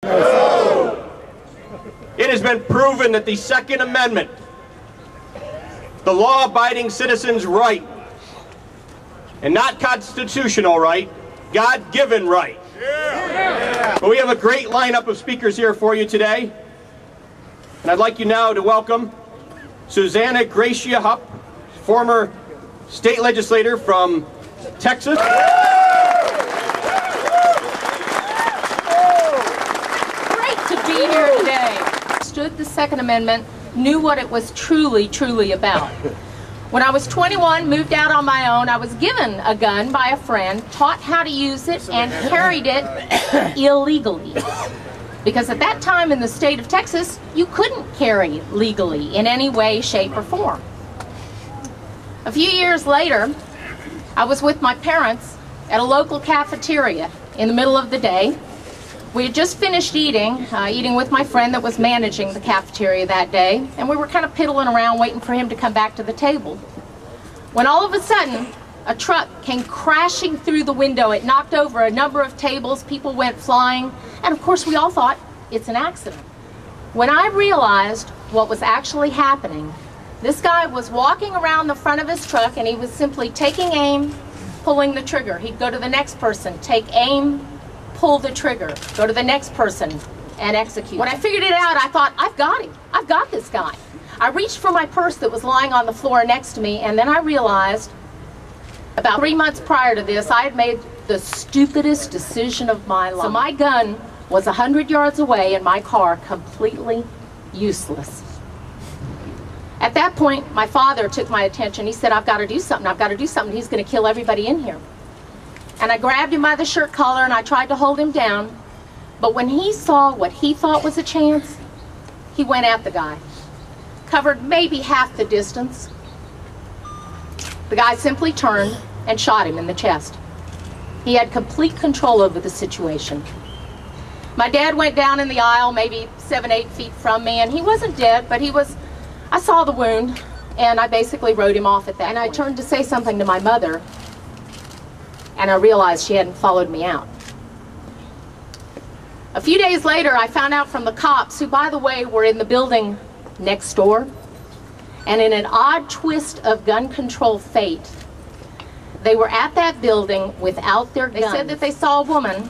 No. It has been proven that the Second Amendment, the law-abiding citizen's right, and not constitutional right, God-given right. Yeah. But we have a great lineup of speakers here for you today. And I'd like you now to welcome Susanna Gratia Hupp, former state legislator from Texas. Great to be here today. Stood the Second Amendment, knew what it was truly about. When I was 21, moved out on my own, I was given a gun by a friend, taught how to use it, and carried it illegally. Because at that time in the state of Texas, you couldn't carry legally in any way, shape, or form. A few years later, I was with my parents at a local cafeteria in the middle of the day. We had just finished eating with my friend that was managing the cafeteria that day, and we were kind of piddling around waiting for him to come back to the table. When all of a sudden, a truck came crashing through the window. It knocked over a number of tables, people went flying, and of course we all thought it's an accident. When I realized what was actually happening, this guy was walking around the front of his truck and he was simply taking aim, pulling the trigger. He'd go to the next person, take aim, pull the trigger, go to the next person, and execute. When I figured it out, I thought, I've got him. I've got this guy. I reached for my purse that was lying on the floor next to me, and then I realized about 3 months prior to this, I had made the stupidest decision of my life. So my gun was 100 yards away in my car, completely useless. At that point, my father took my attention. He said, I've got to do something. I've got to do something. He's going to kill everybody in here. And I grabbed him by the shirt collar and I tried to hold him down. But when he saw what he thought was a chance, he went at the guy. Covered maybe half the distance. The guy simply turned and shot him in the chest. He had complete control over the situation. My dad went down in the aisle maybe 7, 8 feet from me, and he wasn't dead, but I saw the wound, and I basically wrote him off at that. And I turned to say something to my mother, and I realized she hadn't followed me out. A few days later, I found out from the cops, who, by the way, were in the building next door, and in an odd twist of gun control fate, they were at that building without their guns. They said that they saw a woman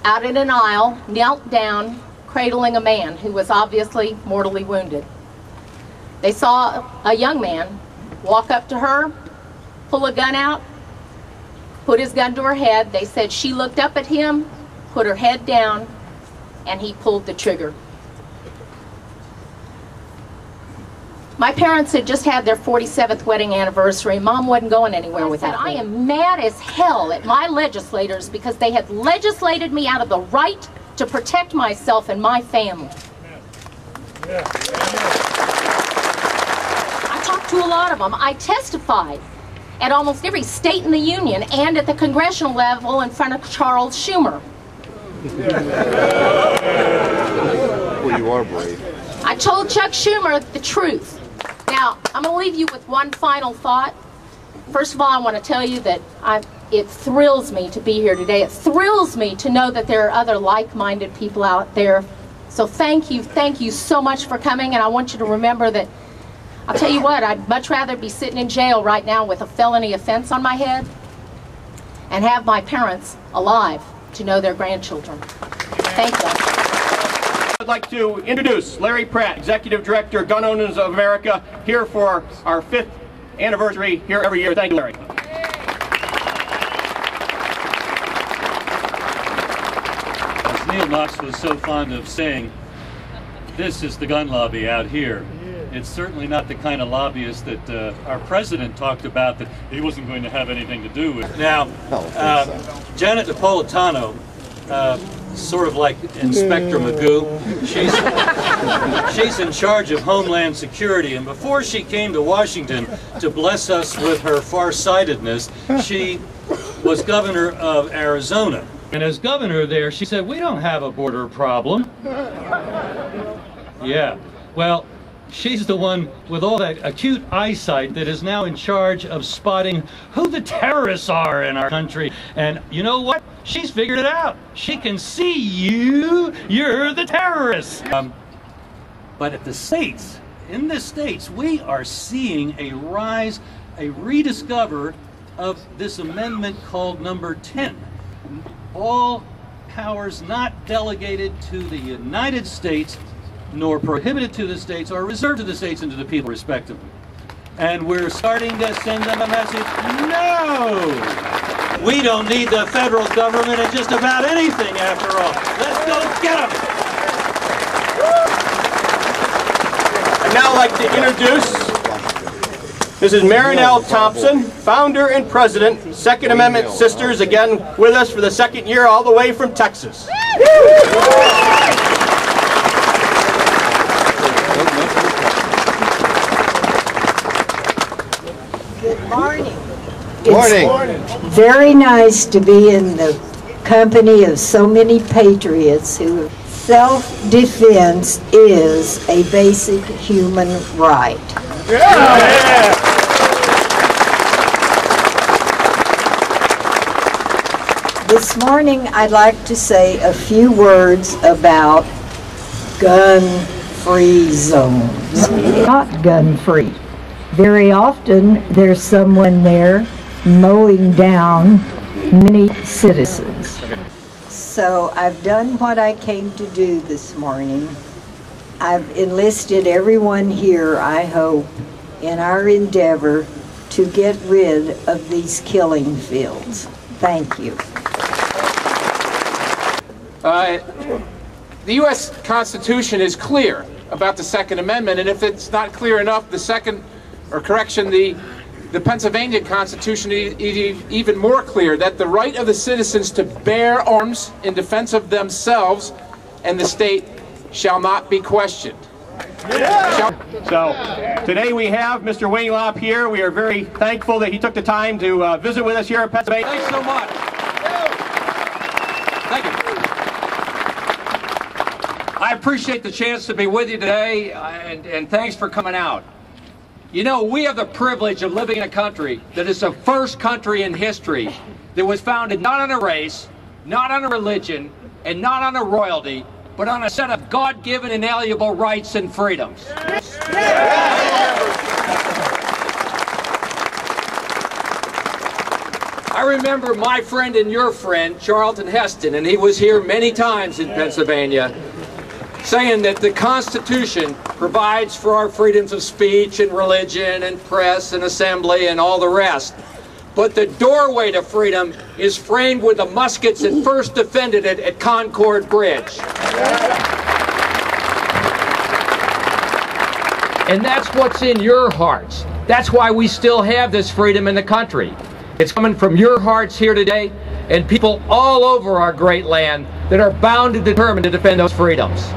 out in an aisle, knelt down, cradling a man who was obviously mortally wounded. They saw a young man walk up to her, pull a gun out, put his gun to her head. They said she looked up at him, put her head down, and he pulled the trigger. My parents had just had their 47th wedding anniversary. Mom wasn't going anywhere without me. I am mad as hell at my legislators because they had legislated me out of the right to protect myself and my family. I talked to a lot of them. I testified at almost every state in the union and at the congressional level in front of Charles Schumer. Well, you are brave. I told Chuck Schumer the truth. Now, I'm going to leave you with one final thought. First of all, I want to tell you that it thrills me to be here today. It thrills me to know that there are other like-minded people out there. So thank you so much for coming, and I want you to remember that, I'll tell you what, I'd much rather be sitting in jail right now with a felony offense on my head and have my parents alive to know their grandchildren. Thank you. I'd like to introduce Larry Pratt, Executive Director, Gun Owners of America, here for our 5th anniversary here every year. Thank you, Larry. As Neil Knox was so fond of saying, this is the gun lobby out here. It's certainly not the kind of lobbyist that our president talked about that he wasn't going to have anything to do with. Now, Janet Napolitano, sort of like Inspector Magoo. She's in charge of Homeland Security, and before she came to Washington to bless us with her farsightedness, she was governor of Arizona. And as governor there, she said, we don't have a border problem. Yeah, well, she's the one with all that acute eyesight that is now in charge of spotting who the terrorists are in our country. And you know what? She's figured it out. She can see you. You're the terrorists. But at the states, in the states, we are seeing a rise, a rediscover of this amendment called number 10. All powers not delegated to the United States nor prohibited to the states are reserved to the states and to the people respectively. And we're starting to send them a message, no! We don't need the federal government in just about anything after all. Let's go get them! I'd now like to introduce Mrs. Marinelle Thompson, founder and president, Second Amendment Sisters, again with us for the second year all the way from Texas. Good morning. Morning. It's very nice to be in the company of so many patriots who self-defense is a basic human right. Yeah. This morning I'd like to say a few words about gun-free zones. Not gun-free. Very often there's someone there mowing down many citizens. So I've done what I came to do this morning. I've enlisted everyone here, I hope, in our endeavor to get rid of these killing fields. Thank you. The U.S. Constitution is clear about the Second Amendment, and if it's not clear enough, the Pennsylvania Constitution is even more clear, that the right of the citizens to bear arms in defense of themselves and the state shall not be questioned. So today we have Mr. Waylop here. We are very thankful that he took the time to visit with us here in Pennsylvania. Thanks so much. Thank you. I appreciate the chance to be with you today, and thanks for coming out. You know, we have the privilege of living in a country that is the first country in history that was founded not on a race, not on a religion, and not on a royalty, but on a set of God-given inalienable rights and freedoms. I remember my friend and your friend, Charlton Heston, and he was here many times in Pennsylvania, saying that the Constitution provides for our freedoms of speech and religion and press and assembly and all the rest. But the doorway to freedom is framed with the muskets that first defended it at Concord Bridge. And that's what's in your hearts. That's why we still have this freedom in the country. It's coming from your hearts here today and people all over our great land that are bound and determined to defend those freedoms.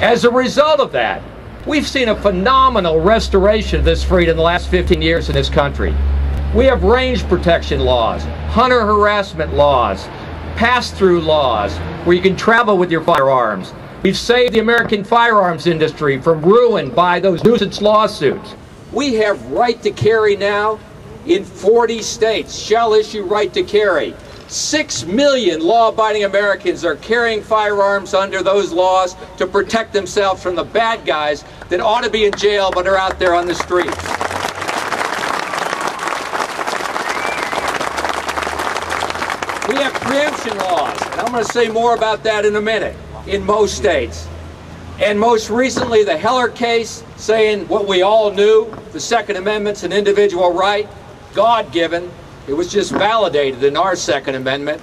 As a result of that, we've seen a phenomenal restoration of this freedom in the last 15 years in this country. We have range protection laws, hunter harassment laws, pass-through laws, where you can travel with your firearms. We've saved the American firearms industry from ruin by those nuisance lawsuits. We have right to carry now in 40 states, shall issue right to carry. 6 million law-abiding Americans are carrying firearms under those laws to protect themselves from the bad guys that ought to be in jail but are out there on the streets. We have preemption laws, and I'm going to say more about that in a minute, in most states. And most recently, the Heller case, saying what we all knew, the Second Amendment's an individual right, God-given. It was just validated in our Second Amendment.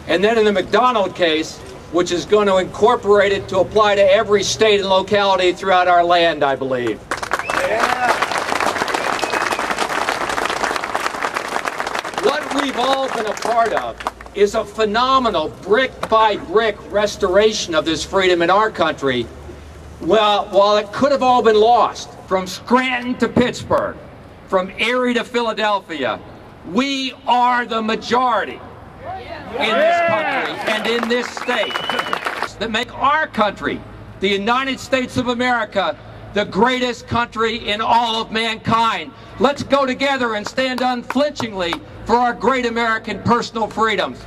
And then in the McDonald case, which is going to incorporate it to apply to every state and locality throughout our land, I believe. What we've all been a part of is a phenomenal brick-by-brick restoration of this freedom in our country. Well, while it could have all been lost, from Scranton to Pittsburgh, from Erie to Philadelphia, we are the majority in this country and in this state that make our country, the United States of America, the greatest country in all of mankind. Let's go together and stand unflinchingly for our great American personal freedoms.